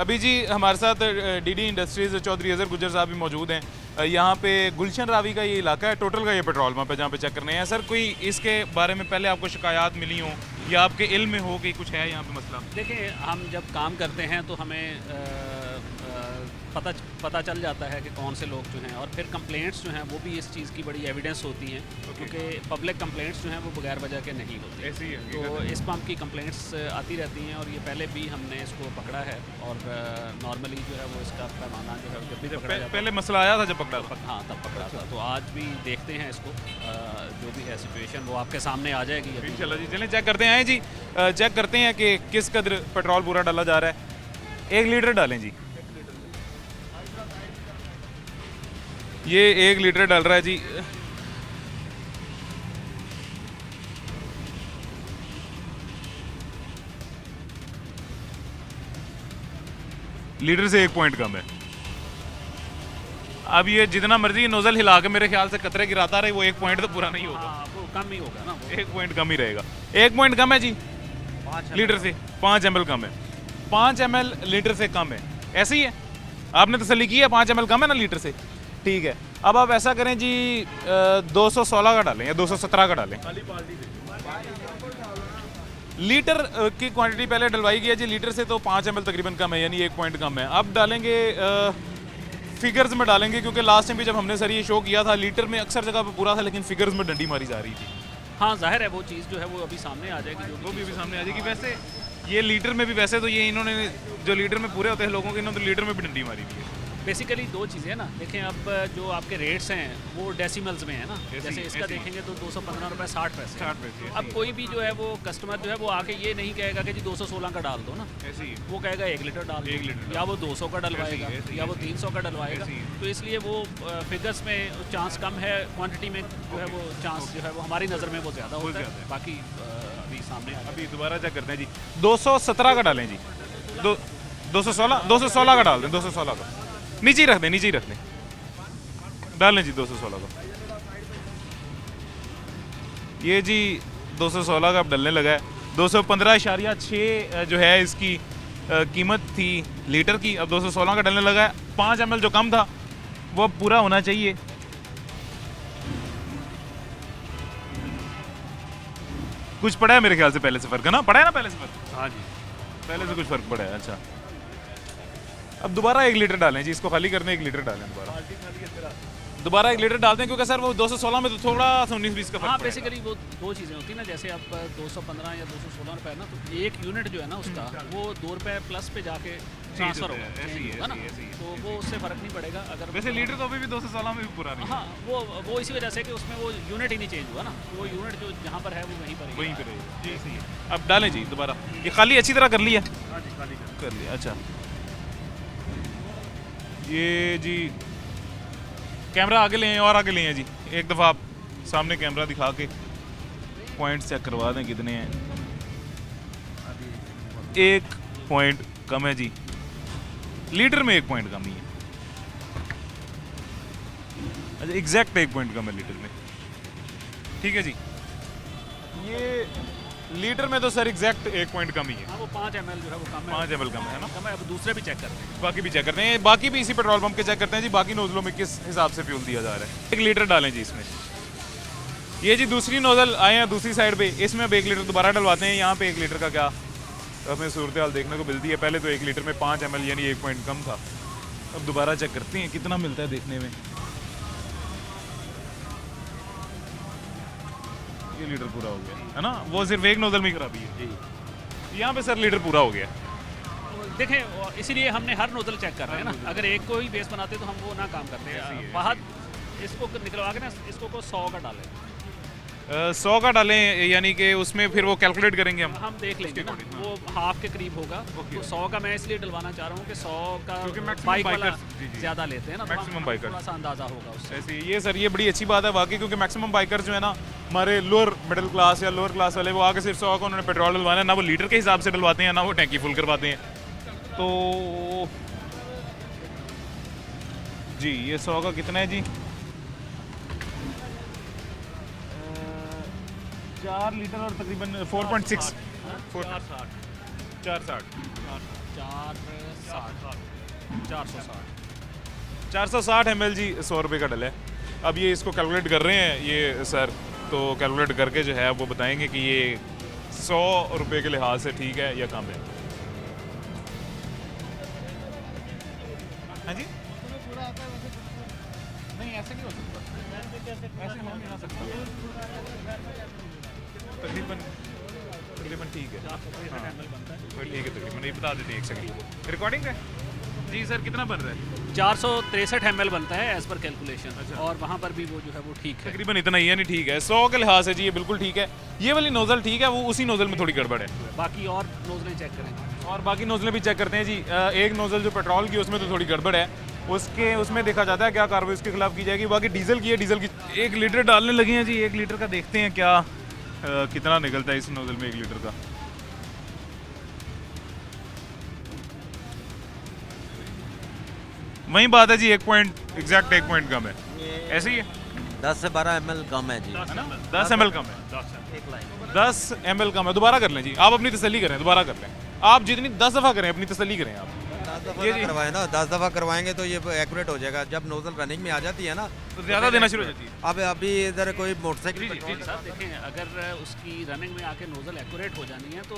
A: अभी जी हमारे साथ डीडी इंडस्ट्रीज़ चौधरी अजहर गुजर साहब भी मौजूद हैं। यहाँ पे गुलशन रावी का ये इलाका है, टोटल का ये पेट्रोल पंप है जहाँ पे चेक करने हैं। सर कोई इसके बारे में पहले आपको शिकायत मिली हो या आपके इल्म में हो कि कुछ है यहाँ पे मसला?
B: देखिए, हम जब काम करते हैं तो हमें पता चल जाता है कि कौन से लोग जो हैं, और फिर कंप्लेंट्स जो हैं वो भी इस चीज़ की बड़ी एविडेंस होती हैं, क्योंकि पब्लिक कंप्लेंट्स जो हैं वो बगैर वजह के नहीं होती।
A: ऐसी है
B: तो इस पंप की कंप्लेंट्स आती रहती हैं और ये पहले भी हमने इसको पकड़ा है और नॉर्मली जो है वो इसका पैमाना जो है जब भी पकड़ा जाता है,
A: पहले मसला आया था जब पकड़ा था?
B: हाँ तब पकड़ा था। तो आज भी देखते हैं इसको, जो भी है सिचुएशन वो आपके सामने आ जाएगी अभी।
A: इंशाल्लाह जी, चलें चेक करते हैं जी, चेक करते हैं कि किस कदर पेट्रोल पूरा डाला जा रहा है। 1 लीटर डालें जी, ये 1 लीटर डाल रहा है जी। लीटर से 1 पॉइंट कम है। अब ये जितना मर्जी नोजल हिला के मेरे ख्याल से कतरे गिराता रहे, वो 1 पॉइंट तो पूरा नहीं होगा।
B: हाँ, वो कम ही होगा ना,
A: 1 पॉइंट कम ही रहेगा। 1 पॉइंट कम है जी लीटर से, 5 ml कम है। 5 ml लीटर से कम है, ऐसे ही है। आपने तसल्ली की है 5 ml कम है ना लीटर से, ठीक है। अब आप ऐसा करें जी, 216 का डालें या 217 का डालें। लीटर की क्वांटिटी पहले डलवाई गई है जी, लीटर से तो 5 ml तकरीबन कम है, यानी 1 पॉइंट कम है। अब डालेंगे फिगर्स में डालेंगे, क्योंकि लास्ट टाइम भी जब हमने सर ये शो किया था, लीटर में अक्सर जगह पे पूरा था, लेकिन फिगर्स में डंडी मारी जा रही थी।
B: हाँ जाहिर है वो चीज़ जो है वो अभी सामने आ जाएगी, जो
A: वो भी सामने आ जाएगी। वैसे ये लीटर में भी, वैसे तो ये इन्होंने जो लीटर में पूरे होते हैं लोगों के, इन्होंने तो लीटर में भी डंडी मारी थी।
B: बेसिकली 2 चीज़ें ना, देखें अब जो आपके रेट्स हैं वो डेसिमल्स में है ना, जैसे इसका देखेंगे तो 215 रुपये 60 पैसे।
A: 60 पैसे।
B: अब कोई भी जो है वो कस्टमर जो है वो आके ये नहीं कहेगा कि जी 216 का डाल दो ना,
A: ऐसे ही
B: वो कहेगा 1 लीटर डाल दो,
A: 1 लीटर
B: या वो 200 का डलवाएगा
A: ऐसे ही,
B: या वो 300 का डलवाएगा।
A: ऐसे ही।
B: तो इसलिए वो फिगर्स में चांस कम है, क्वांटिटी में जो है वो चांस जो है वो हमारी नज़र में वो ज़्यादा होता
A: ज़्यादा
B: है।
A: है।
B: बाकी अभी सामने
A: अभी दोबारा चेक करते हैं जी। 217 का डालें जी, 216 का डाल दें, 216 का नीचे ही रख दें, नीचे ही रख दें, डाल लें जी 216 का। ये जी 216 का अब डलने लगा है। 215.6 जो है इसकी कीमत थी लीटर की, अब 216 का डलने लगा है। 5 ml जो कम था वो अब पूरा होना चाहिए। कुछ पड़ा है मेरे ख्याल से पहले से फर्क, है ना? पड़ा है ना पहले से फर्क?
B: हाँ जी,
A: पहले से कुछ फर्क पड़ा है। अच्छा, अब दोबारा 1 लीटर डालें जी, इसको खाली करने 1 लीटर डालें दोबारा 1 लीटर डालते हैं, क्योंकि सर वो 216 में तो थोड़ा सा 19-20 का फर्क
B: हाँ
A: पड़ेगा।
B: बेसिकली वो दो चीज़ें होती हैं ना, जैसे अब 215 या 216 रुपये ना, तो 1 यूनिट जो है ना उसका वो 2 रुपये प्लस पे जाके ट्रांसफ़र होगा,
A: ऐसे ही
B: change होगा ना,
A: ऐसे ही।
B: तो वो उससे फ़र्क नहीं पड़ेगा। अगर
A: वैसे लीटर तो अभी भी 216 में भी पूरा नहीं है।
B: हाँ वो इसी वजह से कि उसमें वो यूनिट ही नहीं चेंज हुआ ना, वो यूनिट जो जहाँ पर है वो वहीं पर ही
A: वहीं पे रहेगा जी, सही है। अब डालें जी दोबारा, ये खाली अच्छी तरह कर लिया?
B: हाँ जी, खाली
A: कर लिया। अच्छा, ये जी कैमरा आगे लें और आगे लें जी, एक दफ़ा आप सामने कैमरा दिखा के पॉइंट्स चेक करवा दें कितने हैं। 1 पॉइंट कम है जी, लीटर में 1 पॉइंट कम ही है। अच्छा, एग्जैक्ट 1 पॉइंट कम है लीटर में, ठीक है जी। ये लीटर में तो सर एग्जैक्ट 1 पॉइंट कम ही है।
B: हाँ वो 5 ml जो है वो कम है,
A: 5 ml कम है ना।
B: कम है। अब दूसरे भी चेक करते हैं।
A: बाकी भी चेक करते हैं, बाकी भी इसी पेट्रोल पंप के चेक करते हैं जी, बाकी नोजलों में किस हिसाब से फ्यूल दिया जा रहा है। 1 लीटर डालें जी इसमें। ये जी दूसरी नोजल आए हैं दूसरी साइड पे, इसमें अब 1 लीटर दोबारा डलवाते हैं। यहाँ पे 1 लीटर का क्या हमें सूरत हाल देखने को मिलती है। पहले तो 1 लीटर में 5 ml यानी 1 पॉइंट कम था। अब दोबारा चेक करते हैं कितना मिलता है देखने में। ये लीटर पूरा हो गया है ना, वो सिर्फ 1 नोजल में खराबी है जी। यहाँ पे सर लीटर पूरा हो गया।
B: देखें इसीलिए हमने हर नोजल चेक कर रहे हैं ना, अगर एक को ही बेस बनाते तो हम वो ना काम करते हैं। बाहर इसको निकलवा के ना इसको को 100 का डालें,
A: 100 का डालें, यानी कि उसमें फिर वो कैलकुलेट करेंगे हम
B: देख लेंगे ना, वो हाफ के करीब होगा। तो 100 का मैं इसलिए डलवाना चाह रहा हूँ कि 100 का बाइक वाला ज़्यादा लेते हैं ना,
A: मैक्सिमम बाइकर
B: थोड़ा सा अंदाज़ा होगा उससे।
A: ऐसे ये सर ये बड़ी अच्छी बात है वाकई, क्योंकि मैक्सिमम बाइकर जो है ना हमारे लोअर मिडिल क्लास या लोअर क्लास वाले, वो आके सिर्फ 100 का उन्होंने पेट्रोल डलवाना है, ना वो लीटर के हिसाब से डलवाते हैं ना वो टैंकी फुल करवाते हैं। तो जी ये 100 का कितना है जी? 4 लीटर और तकरीबन 4.6 460 ml जी 100 रुपये का डल है। अब ये इसको कैलकुलेट कर रहे हैं ये सर, तो कैलकुलेट करके जो है वो बताएंगे कि ये 100 रुपये के लिहाज से ठीक है या कम है। हाँ जी, नहीं ऐसे नहीं हो सकता, ऐसे हो नहीं सकता। तकरीबन ठीक है, ठीक है तकरीबन, ये बता देते हैं 1 सेकंड। रिकॉर्डिंग है जी सर, कितना बन रहा है?
B: 463 ml बनता है एज पर कैलकुलेशन, और वहाँ पर भी वो जो है वो ठीक है,
A: तकरीबन इतना ही है, नहीं ठीक है 100 के लिहाज से जी ये बिल्कुल ठीक है। ये वाली नोजल ठीक है, वो उसी नोजल में थोड़ी गड़बड़ है।
B: बाकी और नोजलें चेक करेंगे,
A: और बाकी नोजलें भी चेक करते हैं जी। एक नोजल जो पेट्रोल की उसमें तो थोड़ी गड़बड़ है, उसमें देखा जाता है क्या कार्रवाई उसके खिलाफ की जाएगी। बाकी डीजल की है, डीजल की 1 लीटर डालने लगे हैं जी। 1 लीटर का देखते हैं क्या कितना निकलता है इस नोजल में 1 लीटर का। वही बात है जी, 1 पॉइंट एग्जैक्ट 1 पॉइंट कम है, ऐसे ही है।
E: 10 से 12 ml कम है जी,
A: 10 ml कम है, 10 ml कम है। दोबारा कर लें जी, आप अपनी तसल्ली करें, दोबारा कर लें। आप जितनी 10 दफ़ा करें अपनी तसल्ली करें आप।
E: 10 दफ़ा करवाएं ना, 10 दफ़ा करवाएंगे तो ये एक्यूरेट हो जाएगा। जब नोजल रनिंग में आ जाती है ना
A: तो ज़्यादा देना शुरू हो जाती है।
E: अब अभी इधर कोई मोटरसाइकिल
B: साहब देखें, अगर उसकी रनिंग में आके नोजल एक्यूरेट हो जानी है तो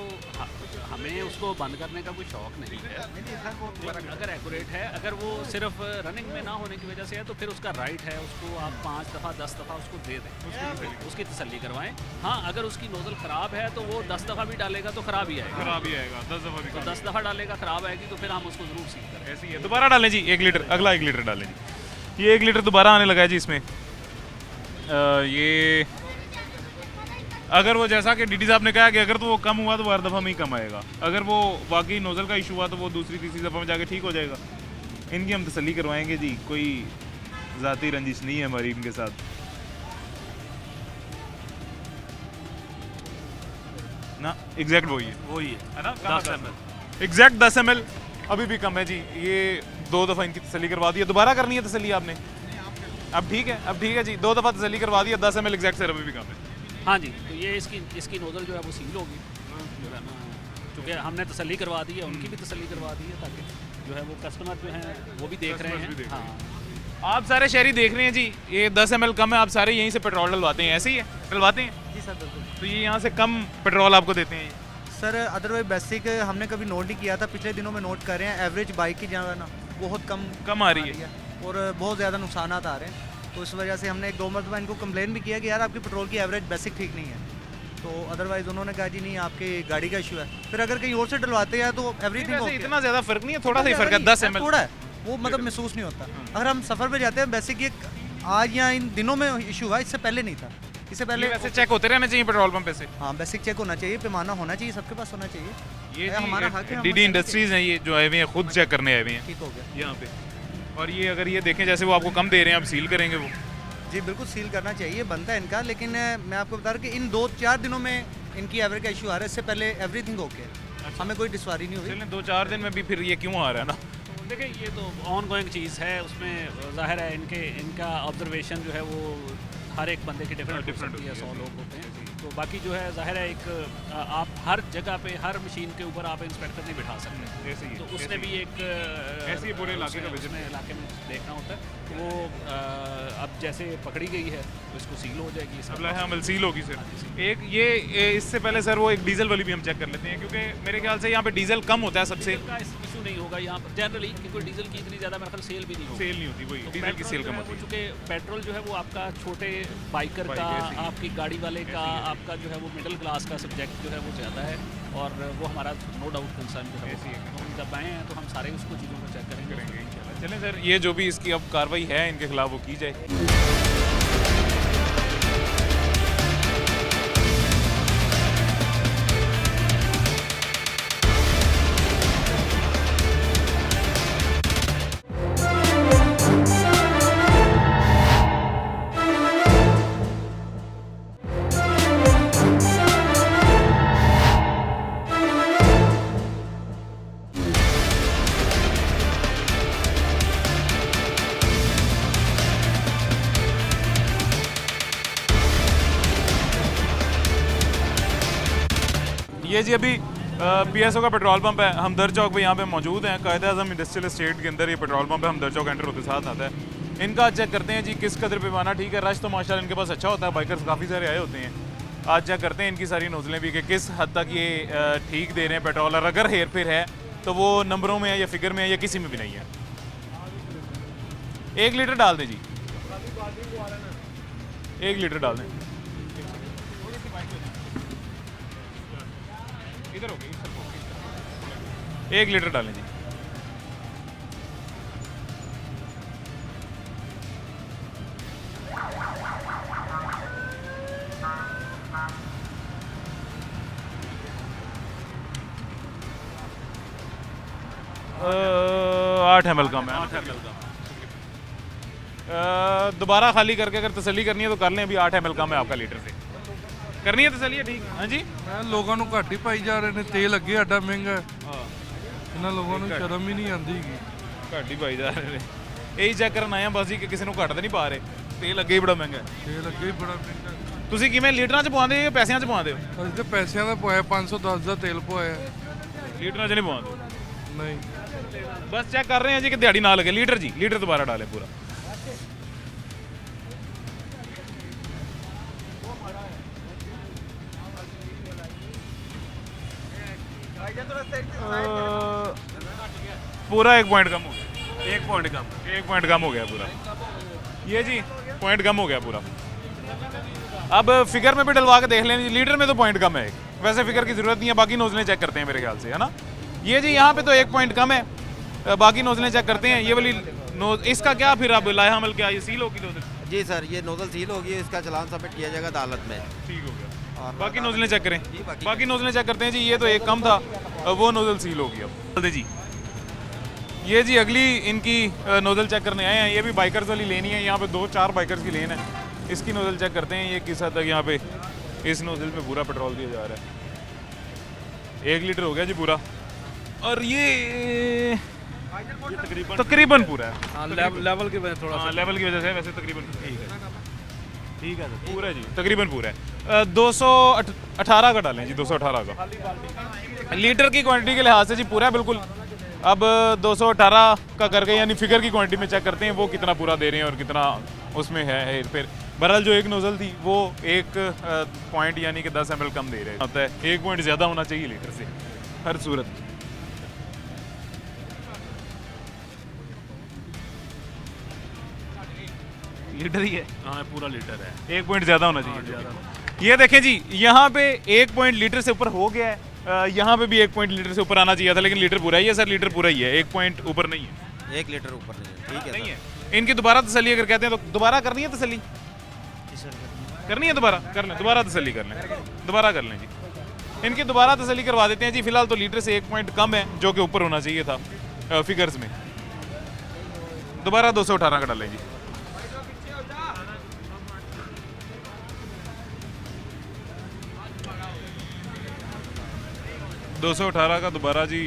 B: हमें उसको बंद करने का कोई शौक नहीं है। अगर एक्यूरेट है, अगर वो सिर्फ रनिंग में ना होने की वजह से है तो फिर उसका राइट है, उसको आप 5 दफ़ा 10 दफ़ा उसको दे दें, उसकी तसल्ली करवाएं। हाँ अगर उसकी नोजल ख़राब है तो वो 10 दफ़ा भी डालेगा तो ख़राब ही आएगा,
A: 10 दफ़ा भी।
B: तो 10 दफ़ा डालेगा ख़राब आएगी तो फिर हम उसको ज़रूर सीख करें।
A: ऐसे ही है। दोबारा डालें जी 1 लीटर, अगला 1 लीटर डालें जी। ये 1 लीटर दोबारा आने लगा है जी इसमें। ये अगर वो जैसा कि डीडी साहब ने कहा कि अगर तो वो कम हुआ तो वो हर दफ़ा में ही कम आएगा, अगर वो वाकई नोज़ल का इशू हुआ तो वो दूसरी तीसरी दफ़ा में जाके ठीक हो जाएगा। इनकी हम तसल्ली करवाएंगे जी, कोई ज़ाती रंजिश नहीं है हमारी इनके साथ ना। एग्जैक्ट वही है ना, 10 ml एग्जैक्ट 10 ml अभी भी कम है जी। ये 2 दफ़ा इनकी तसल्ली करवा दी है, दोबारा करनी है तसल्ली आपने? अब ठीक है जी, 2 दफ़ा तसल्ली करवा दी है, 10 ml एग्जैक्ट सर अभी भी कम है।
B: हाँ जी, तो ये इसकी नोजल जो है वो सील होगी जो है ना, क्योंकि हमने तसल्ली करवा दी है, उनकी भी तसल्ली करवा दी है, ताकि जो है वो कस्टमर जो हैं वो भी देख रहे
A: Customers भी
B: हैं।
A: देख रहे
B: हाँ,
A: आप सारे शहरी देख रहे हैं जी, ये 10 ml कम है, आप सारे यहीं से पेट्रोल डलवाते हैं, ऐसे ही है डलवाते हैं?
F: जी सर बिल्कुल
A: तो ये यहाँ से कम पेट्रोल आपको देते हैं ये?
F: सर। अदरवाइज बेसिक हमने कभी नोट नहीं किया था, पिछले दिनों में नोट कर रहे हैं। एवरेज बाइक की जो है ना बहुत
A: कम आ रही है।
F: और बहुत ज़्यादा नुकसान आ रहे हैं। तो इस वजह से हमने 1-2 मरतबा इनको कंप्लेन भी किया कि यार आपकी पेट्रोल की एवरेज बेसिक ठीक नहीं है। तो अदरवाइज उन्होंने कहा जी नहीं आपकी गाड़ी का इशू है। फिर अगर कहीं और से डलवाते हैं तो एवरीथिंग
A: वैसे इतना ज़्यादा फर्क नहीं है, थोड़ा सा ही फर्क है, 10 ml
F: थोड़ा है, वो मतलब महसूस नहीं होता। अगर हम सफ़र पे जाते हैं, बेसिक ये आज या इन दिनों में इशू हुआ, इससे पहले नहीं था। इससे पहले
A: वैसे चेक होते रहना चाहिए पेट्रोल पंप पे से।
F: हाँ बेसिक चेक होना चाहिए, पैमाना होना चाहिए, सबके पास होना चाहिए।
A: ये
F: हमारा हक है, हम
A: डीडी
F: बताएंगे।
A: इंडस्ट्रीज हैं ये जो आए हुए हैं, खुद चेक करने आए हुए हैं
F: ठीक हो गया
A: यहाँ पे। और ये अगर ये देखें जैसे वो आपको कम दे रहे हैं, अब सील करेंगे वो?
F: जी बिल्कुल सील करना चाहिए, बनता है इनका। लेकिन मैं आपको बता रहा हूँ कि इन 2-4 दिनों में इनकी एवरेज का इशू आ रहा है। इससे पहले एवरीथिंग ओके, हमें कोई डिस्वारी नहीं हुई।
A: चलें 2-4 दिन में भी फिर ये क्यों आ रहा है ना?
B: देखिए ये तो ऑन गोइंग चीज़ है, उसमें ज़ाहिर है इनका ऑब्जर्वेशन जो है वो हर एक बंदे की डिफरेंट हो सकती है, 100 लोग होते हैं। तो बाकी जो है ज़ाहिर है एक आप हर जगह पे हर मशीन के ऊपर आप इंस्पेक्टर नहीं बिठा सकते।
A: ऐसे ही है,
B: तो
A: ऐसे
B: उसने
A: ही
B: भी एक
A: ऐसे ही पूरे इलाके का विजिट
B: उसमें इलाके में देखना होता है। तो वो अब जैसे पकड़ी गई है तो इसको सील हो जाएगी, इसका
A: अब अमल सील होगी सर। एक ये इससे पहले सर वो एक डीजल वाली भी हम चेक कर लेते हैं, क्योंकि मेरे ख्याल से यहाँ पे डीजल कम होता है सबसे।
B: डीजल का इशू नहीं होगा यहाँ पर जनरली, क्योंकि डीजल की इतनी ज़्यादा मेरे ख्याल सेल भी नहीं होगी।
A: सेल नहीं होती, वही
B: तो
A: डीजल की
B: पेट्रोल
A: सेल
B: जो
A: कम
B: है
A: होती
B: वो
A: है।
B: चूँकि पेट्रोल जो है वो आपका छोटे बाइकर
A: बाइक
B: का,
A: ऐसी है।
B: आपकी गाड़ी वाले का, आपका जो है वो मिडिल क्लास का सब्जेक्ट जो है वो ज़्यादा है, और वो हमारा नो डाउट कंसर्न जो है
A: ऐसी है।
B: वो हम जब आए हैं तो हम सारे उसको चीज़ों को चेक करेंगे।
A: चलें सर, ये जो भी इसकी अब कार्रवाई है इनके खिलाफ वो की जाए। ये जी अभी पीएसओ का पेट्रोल पंप है, हमदर चौक पे यहाँ पे मौजूद हैं। कायदा आज़म इंडस्ट्रियल एस्टेट के अंदर ये पेट्रोल पंप है, हमदर चौक एंटर होते साथ आता है। इनका चेक करते हैं जी किस कदर पैमाना ठीक है। रश तो माशाल्लाह इनके पास अच्छा होता है, बाइकर्स काफ़ी सारे आए होते हैं। आज चेक करते हैं इनकी सारी नोजलें भी कि किस हद तक ये ठीक दे रहे हैं पेट्रोल, और अगर हेर फेर है तो वो नंबरों में है या फिगर में है या किसी में भी नहीं है। 1 लीटर डाल दें जी, 1 लीटर डाल दें। इधर हो गई, 1 लीटर डालें जी। अ, 8 ml कम है, 8 ml कम। दोबारा खाली करके अगर तसल्ली करनी है तो कर लें, अभी 8 ml कम है आपका लीटर से। करनी है तसल्ली है, ठीक। हाँ जी,
G: ਮੈਂ ਲੋਕਾਂ ਨੂੰ ਘੱਟ ਹੀ ਪਾਈ ਜਾ ਰਹੇ ਨੇ, ਤੇਲ ਅੱਗੇ ਸਾਡਾ ਮਹਿੰਗਾ ਹੈ।
A: हाँ
G: ਇਹਨਾਂ ਲੋਕਾਂ ਨੂੰ ਸ਼ਰਮ ਹੀ ਨਹੀਂ ਆਉਂਦੀ ਹੈਗੀ।
A: ਘੱਟ ਹੀ ਪਾਈ ਜਾ ਰਹੇ ਨੇ। ਇਹੀ ਚੈੱਕ ਕਰਨ ਆਏ ਆ ਬਸ ਜੀ ਕਿ ਕਿਸੇ ਨੂੰ ਘੱਟ ਤਾਂ ਨਹੀਂ ਪਾ ਰਹੇ। ਤੇਲ ਅੱਗੇ ਹੀ ਬੜਾ ਮਹਿੰਗਾ ਹੈ।
G: ਤੇਲ ਅੱਗੇ ਹੀ ਬੜਾ ਮਹਿੰਗਾ ਹੈ।
A: ਤੁਸੀਂ ਕਿਵੇਂ ਲੀਟਰਾਂ 'ਚ ਪਵਾਉਂਦੇ ਹੋ ਜਾਂ ਪੈਸਿਆਂ 'ਚ ਪਵਾਉਂਦੇ ਹੋ?
G: ਅਸੀਂ ਤਾਂ ਪੈਸਿਆਂ ਦਾ ਪਵਾਇਆ, 510 ਦਾ ਤੇਲ ਪਵਾਇਆ।
A: ਲੀਟਰਾਂ 'ਚ ਨਹੀਂ ਪਵਾਉਂਦੇ?
G: ਨਹੀਂ
A: बस चेक कर रहे हैं जी कि दिहाड़ी ना लगे। लीटर जी, लीटर दोबारा डालें पूरा। पूरा 1 पॉइंट कम हो गया, 1 पॉइंट कम, 1 पॉइंट कम हो गया पूरा। ये जी पॉइंट कम हो गया पूरा। अब फिगर में भी डलवा के देख लें, लीटर में तो पॉइंट कम है। वैसे फिगर की ज़रूरत नहीं है, बाकी नोजलें चेक करते हैं मेरे ख्याल से, है ना। ये जी यहाँ पे तो 1 पॉइंट कम है, बाकी नोजलें चेक करते हैं। ये वाली नोज, इसका क्या फिर अब लाया अमल क्या, ये सील होगी नोजल?
E: जी सर, ये नोजल सील होगी, इसका चलान सबमिट किया जाएगा अदालत में।
A: ठीक हो गया।
E: और
A: बाकी नोजलें चेक करें,
E: जी,
A: बाकी नोजलें चेक करते हैं जी। ये तो 1 कम था, वो नोजल सील होगी अब। दे जी, ये जी अगली इनकी नोजल चेक करने आए हैं। ये भी बाइकर्स वाली लेनी है, यहाँ पे 2-4 बाइकर्स की लेन है। इसकी नोजल चेक करते हैं, ये किस हद तक यहाँ पे इस नोजल में पूरा पेट्रोल दिया जा रहा है। 1 लीटर हो गया जी पूरा, और ये तकरीबन पूरा है।
D: हाँ, लेवल की वजह थोड़ा
A: हाँ, लेवल की वजह से, वैसे तकरीबन ठीक है, ठीक है, पूरा जी तकरीबन पूरा है। 218 का डालें जी, 218 का। लीटर की क्वांटिटी के लिहाज से जी पूरा है बिल्कुल। अब 218 का करके यानी फिगर की क्वांटिटी में चेक करते हैं वो कितना पूरा दे रहे हैं और कितना उसमें है फिर। बहरहाल जो एक नोज़ल थी वो एक पॉइंट यानी कि 10 ml कम दे रहे होता है, एक पॉइंट ज़्यादा होना चाहिए लीटर से हर सूरत। लीटर ही है,
B: हाँ पूरा लीटर है।
A: एक पॉइंट ज़्यादा होना चाहिए। ये देखें जी, यहाँ पे एक पॉइंट लीटर से ऊपर हो गया है, यहाँ पे भी एक पॉइंट लीटर से ऊपर आना चाहिए था, लेकिन लीटर पूरा ही है सर, लीटर पूरा ही है, एक पॉइंट ऊपर नहीं है।
E: 1 लीटर ऊपर नहीं है, ठीक है
A: नहीं
E: सर।
A: है। इनकी दोबारा तसल्ली अगर कहते हैं तो दोबारा करनी है तसल्ली, करनी है दोबारा कर लें, दोबारा तसल्ली कर लें, दोबारा कर लें जी। इनकी दोबारा तसल्ली करवा देते हैं जी। फिलहाल तो लीटर से एक पॉइंट कम है जो कि ऊपर होना चाहिए था फिगर्स में। दोबारा 218 का डालें जी। दो 218 का दोबारा जी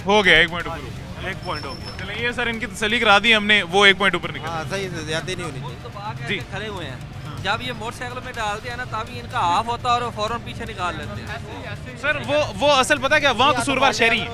A: हो गया, एक पॉइंट ऊपर हो गया, एक पॉइंट हो गया। चलिए ये सर इनकी तसल्ली करा दी हमने, वो एक पॉइंट ऊपर निकल।
E: हाँ सही, ज़्यादा नहीं होनी चाहिए।
A: जी।
H: खड़े हुए हैं, जब ये मोटरसाइकिल में डालते हैं ना तभी इनका हाफ होता है और वो फौरन पीछे निकाल लेते हैं।
A: सर वो असल पता क्या, वहाँ कसूरवार शहरी है।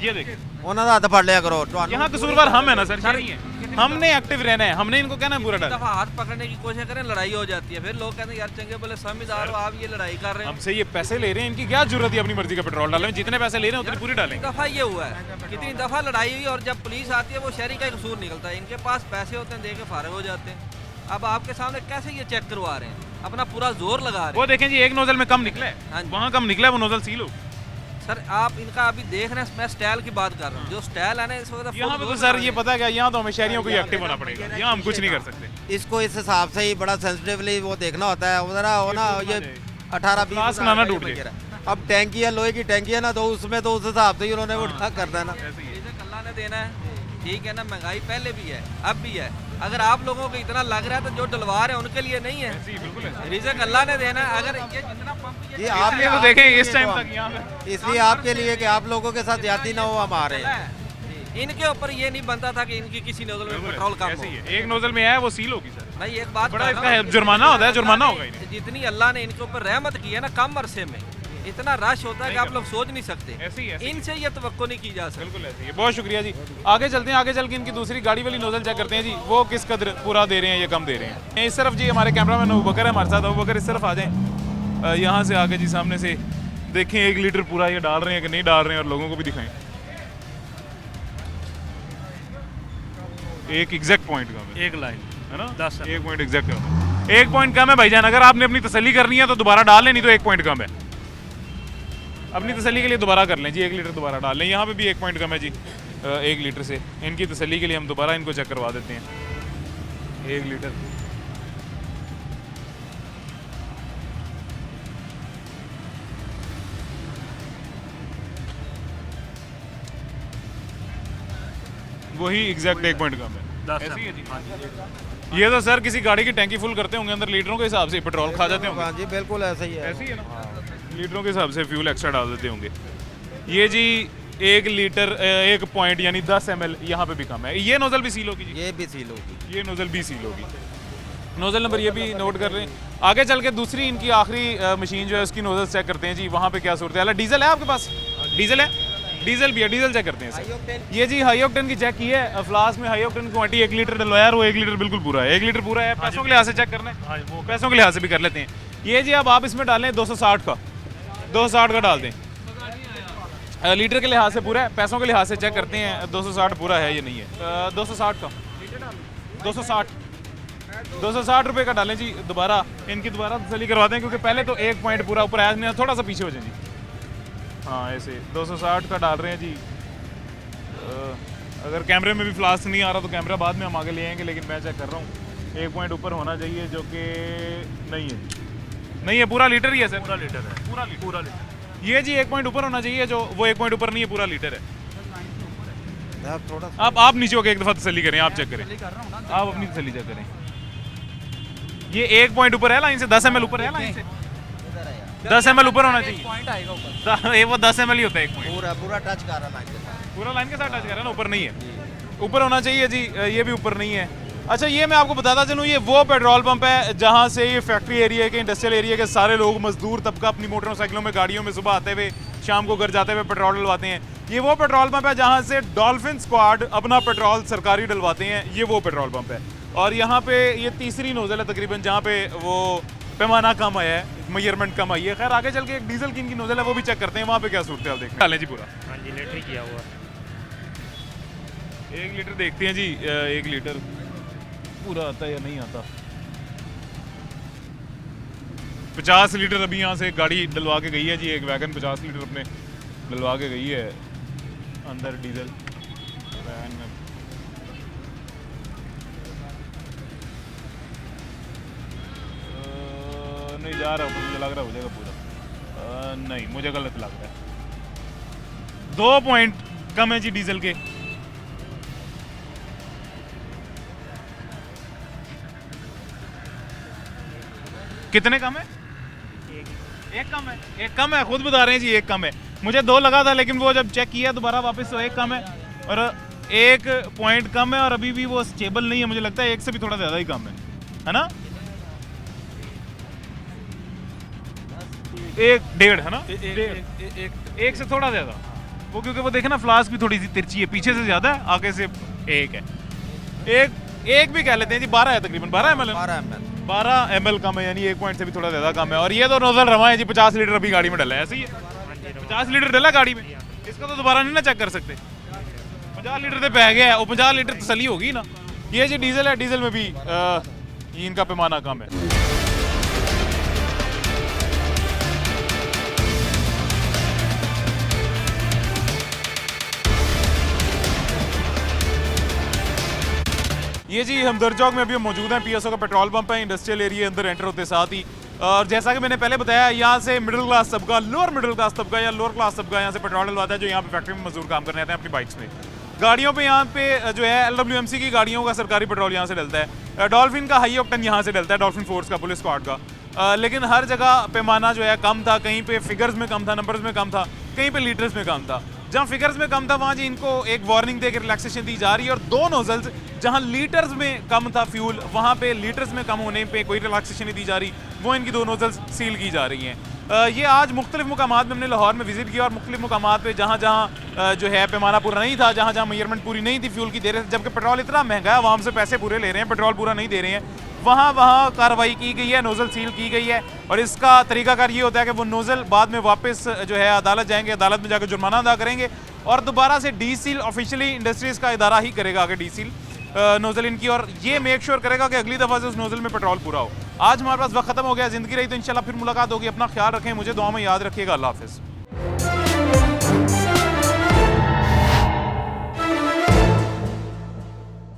A: ये देखिए
E: उन्होंने हाथ फड़ लिया करो,
A: यहाँ कसूरवार हम है ना सर, शहरी है। हमने एक्टिव रहना है, हमने इनको कहना है पूरा डाल।
H: दफा हाथ पकड़ने की कोशिश करें, लड़ाई हो जाती है, फिर लोग कहते हैं यार चंगे बोले समझदार हो आप, ये लड़ाई कर रहे हैं।
A: हमसे ये पैसे ले रहे हैं, इनकी क्या जरूरत है अपनी मर्जी का पेट्रोल डालने में? जितने पैसे ले रहे हैं उतनी पूरी डालेंगे।
H: दफा ये हुआ है, कितनी दफा लड़ाई हुई और जब पुलिस आती है वो शहरी का कसूर निकलता है, इनके पास पैसे होते हैं, दे के फारग हो जाते हैं। अब आपके सामने कैसे ये चेक करवा रहे हैं, अपना पूरा जोर लगा रहे
A: वो
H: हैं।
A: देखें जी, एक नोजल में कम निकला
H: हाँ
A: है,
H: जी।
A: वहाँ कम निकला है, वो नोजल सील हो।
H: सर आप इनका अभी देख रहे हैं, मैं स्टाइल की बात कर रहा हूँ, जो स्टाइल है ना इस वक्त
A: यहाँ पे तो सर ये पता है क्या, यहाँ तो हमें शहरियों को ही एक्टिव होना पड़ेगा, यहाँ हम कुछ नहीं कर सकते।
E: इसको इस हिसाब से ही बड़ा सेंसिटिवली वो देखना होता है। ज़रा हो ना ये 18-20
A: ग्लास ना टूट जाए।
E: अब टैंकी है, लोहे की टैंकी है ना, तो उसमें तो उस हिसाब से ही उन्होंने वो करना है ना।
H: अल्लाह ने देना है, ठीक है ना, महंगाई पहले भी है अब भी है। अगर आप लोगों को इतना लग रहा है तो जो डलवा रहे हैं उनके लिए नहीं है, रिज़्क अल्लाह ने देना है। अगर ये जितना पंप
E: ये आप
A: तो देखें इस टाइम तक यहाँ पे
E: इसलिए आपके लिए कि आप लोगों के साथ ज्यादा ना हो हमारे।
H: इनके ऊपर ये नहीं बनता था कि इनकी किसी नोजल में पेट्रोल कम
A: ऐसे
H: हो।
A: ही है, एक नोजल में है वो सील होगी सर।
H: भाई एक बात
A: बड़ा
H: कर
A: इसका
H: रहा
A: है,
H: हूं,
A: जुर्माना होता है, जुर्माना होगा इन्हें।
H: जितनी अल्लाह ने इनके ऊपर रहमत की है ना कम अरसे में, इतना रश होता है कि आप लोग सोच नहीं सकते।
A: ऐसे ही है।
H: इनसे ये तवक्को नहीं की जा सकती।
A: बिल्कुल ऐसे ही है। बहुत शुक्रिया जी। आगे चलते हैं, आगे चल के इनकी दूसरी गाड़ी वाली नोजल चेक करते हैं जी, वो किस कदर पूरा दे रहे हैं या कम दे रहे हैं। इस तरफ जी हमारे कैमरामैन अबू बकर है हमारे साथ। अबू बकर इस तरफ आ जाएं, यहाँ से आगे जी सामने से देखें 1 लीटर पूरा ये डाल रहे हैं कि नहीं डाल रहे हैं और लोगों को भी दिखाएं। एक एग्जैक्ट पॉइंट कम है,
B: एक लाइन
A: है ना,
B: 10
A: एक पॉइंट एग्जैक्ट कम है। एक पॉइंट कम है भाईजान, अगर आपने अपनी तसल्ली करनी है तो दोबारा डाल लें, नहीं तो एक पॉइंट कम है। अपनी तसल्ली के लिए दोबारा कर लें जी, 1 लीटर दोबारा डाल लें। यहाँ पे भी 1 पॉइंट कम है जी 1 लीटर से। इनकी तसल्ली के लिए हम दोबारा इनको चेक करवा देते हैं 1 लीटर। वही एग्जैक्ट 1 पॉइंट कम है। ऐसे ही है जी। ये तो सर किसी गाड़ी की टैंकी फुल करते होंगे, अंदर लीटरों के हिसाब से पेट्रोल खा जाते होंगे।
E: हाँ जी बिल्कुल ऐसा ही है।
A: ऐसे ही है ना, लीटरों के हिसाब से फ्यूल एक्स्ट्रा डाल देते होंगे। ये जी 1 लीटर 1 पॉइंट यानी 10 ml यहाँ पे भी कम है। ये नोजल भी सील होगी जी,
E: ये भी सील होगी।
A: ये नोजल भी सील होगी। नोजल नंबर ये भी नोट कर रहे हैं। आगे चल के दूसरी इनकी आखिरी मशीन जो है उसकी नोजल चेक करते हैं जी, वहाँ पे क्या सूरत है। डीजल है आपके पास? डीजल है, डीजल भी है, डीजल चेक करते हैं सर। ये जी हाई ऑक्टेन की चेक की है, फ्लास्क में हाई ऑक्टेन की क्वांटिटी 1 लीटर डलवाया, वो 1 लीटर बिल्कुल पूरा है, 1 लीटर पूरा है। पैसों के लिहाज से चेक करना है, वो पैसों के लिहाज से भी कर लेते हैं। ये जी अब आप इसमें डालें 260 का, 260 का डाल दें। लीटर के लिहाज से पूरा है, पैसों के लिहाज से चेक करते हैं 260 पूरा है या नहीं है। 260 का, 260 रुपये का डालें जी। दोबारा इनकी दोबारा तसल्ली करवाते हैं क्योंकि पहले तो 1 पॉइंट पूरा ऊपर आया नहीं, थोड़ा सा पीछे हो जाए जी। हाँ ऐसे 260 का डाल रहे हैं जी। अगर कैमरे में भी फ्लास्क नहीं आ रहा तो कैमरा बाद में हम आगे ले आएंगे, लेकिन मैं चेक कर रहा हूँ 1 पॉइंट ऊपर होना चाहिए, जो कि नहीं है। नहीं है, पूरा लीटर ही है सर, पूरा लीटर है, पूरा लीटर। ये जी 1 पॉइंट ऊपर होना चाहिए, जो वो 1 पॉइंट ऊपर नहीं है, पूरा लीटर है।
E: थोड़ा
A: आप नीचे होकर एक दफ़ा तसल्ली करें, आप चेक करें, आप अपनी तसल्ली चेक करें। ये 1 पॉइंट ऊपर है लाइन से, 10 ml ऊपर है लाइन से, 10 ml ऊपर होना चाहिए।
H: पॉइंट आएगा ऊपर,
A: ये वो 10 ml ही होता है 1 पॉइंट।
E: पूरा टच कर रहा है लाइन के साथ।
A: पूरा लाइन के साथ टच कर रहा है ना, ऊपर नहीं है, ऊपर होना चाहिए जी। ये भी ऊपर नहीं है, अच्छा, ये मैं आपको बताता चलूँ, ये वो पेट्रोल पंप है जहाँ से ये फैक्ट्री एरिया के, इंडस्ट्रियल एरिया के सारे लोग, मजदूर तबका अपनी मोटरसाइकिलों में, गाड़ियों में सुबह आते हुए शाम को घर जाते हुए पेट्रोल डलवाते हैं। ये वो पेट्रोल पंप है जहाँ से डॉल्फिन स्क्वाड अपना पेट्रोल सरकारी डलवाते हैं। ये वो पेट्रोल पंप है और यहाँ पे ये तीसरी नोजल है तकरीबन जहाँ पे वो पैमाना कम आया है, मेजरमेंट कम आई है। खैर आगे चल के एक डीजल की इनकी नोजल है, वो भी चेक करते हैं वहाँ पे क्या सूरत हाल देखते हैं जी पूरा।
I: हाँ जी, लीटर किया हुआ
A: 1 लीटर देखते हैं जी, 1 लीटर पूरा आता है या नहीं आता। 50 लीटर अभी यहाँ से गाड़ी डलवा के गई है जी, एक वैगन 50 लीटर अपने डलवा के गई है अंदर डीजल वैन में। नहीं जा रहा, मुझे लग रहा हो जाएगा पूरा। नहीं, मुझे गलत लग रहा है। 2 पॉइंट कम है जी डीजल के। कितने कम है? एक कम है, एक कम है, खुद बता रहे हैं जी, एक कम है। मुझे 2 लगा था लेकिन वो जब चेक किया दोबारा वापस तो 1 कम है और 1 पॉइंट कम है और अभी भी वो स्टेबल नहीं है। मुझे लगता है 1 से भी थोड़ा ज़्यादा ही कम है ना? 1.5 है ना? 1 से थोड़ा ज़्यादा वो, क्योंकि वो देखे ना फ्लास्क भी थोड़ी सी तिरछी है, पीछे से ज़्यादा है, आगे से 1 है। एक भी कह लेते हैं जी, 12 है तकरीबन, 12 ml 12 ml कम है, यानी 1 पॉइंट से भी थोड़ा ज़्यादा कम है। और ये तो नोजल रवा है जी, 50 लीटर अभी गाड़ी में डला है, ऐसे ही है। 50 लीटर डला गाड़ी में, इसका तो दोबारा नहीं ना चेक कर सकते। 50 लीटर से पै गया है, और 50 लीटर तसली होगी ना। ये जी डीजल है, डीजल में भी इनका पैमाना कम है। ये जी हमदर्द चौक में अभी मौजूद हैं, पीएसओ का पेट्रोल पंप है, इंडस्ट्रियल एरिया अंदर एंटर होते साथ ही। और जैसा कि मैंने पहले बताया, यहाँ से मिडिल क्लास तबका, लोअर मिडिल क्लास तबका या लोअर क्लास तबका यहाँ से पेट्रोल डलवाता है, जो यहाँ पे फैक्ट्री में मजदूर काम करने आते हैं अपनी बाइक्स में। गाड़ियों पे यहाँ पे जो है LWMC की गाड़ियों का सरकारी पेट्रोल यहाँ से डलता है। डॉल्फिन का हाई ऑक्टेन यहाँ से डलता है, डॉल्फिन फोर्स का, पुलिस स्क्वाड का। लेकिन हर जगह पैमाना जो है कम था, कहीं पे फिगर्स में कम था, नंबर्स में कम था, कहीं पे लीटर्स में कम था। जहाँ फिगर्स में कम था वहाँ जी इनको एक वार्निंग देकर रिलैक्सेशन दी जा रही है, और 2 नोजल्स जहाँ लीटर्स में कम था फ्यूल, वहाँ पे लीटर्स में कम होने पे कोई रिलैक्सेशन नहीं दी जा रही, वो इनकी 2 नोजल्स सील की जा रही हैं। ये आज मुख्तलिफ मुकामात में हमने लाहौर में विजिट किया, और मुख्तलिफ मुकामात पे जहाँ जहाँ जो है पैमाना पूरा नहीं था, जहाँ जहाँ मेजरमेंट पूरी नहीं थी फ्यूल की दे रहे थे, जबकि पेट्रोल इतना महंगा है, वहाँ से पैसे पूरे ले रहे हैं, पेट्रोल पूरा नहीं दे रहे हैं, वहाँ कार्रवाई की गई है, नोजल सील की गई है। और इसका तरीकाकार ये होता है कि वो नोजल बाद में वापस जो है अदालत जाएंगे, अदालत में जाकर जुर्माना अदा करेंगे, और दोबारा से डी सील ऑफिशियली इंडस्ट्रीज का इदारा ही करेगा आगे डी सील नोजल इनकी, और ये मेक श्योर करेगा कि अगली दफ़ा से उस नोजल में पेट्रोल पूरा हो। आज हमारे पास वक्त खत्म हो गया, ज़िंदगी रही तो इंशाल्लाह फिर मुलाकात होगी। अपना ख्याल रखें, मुझे दुआ में याद रखिएगा। अल्लाह हाफ़िज़।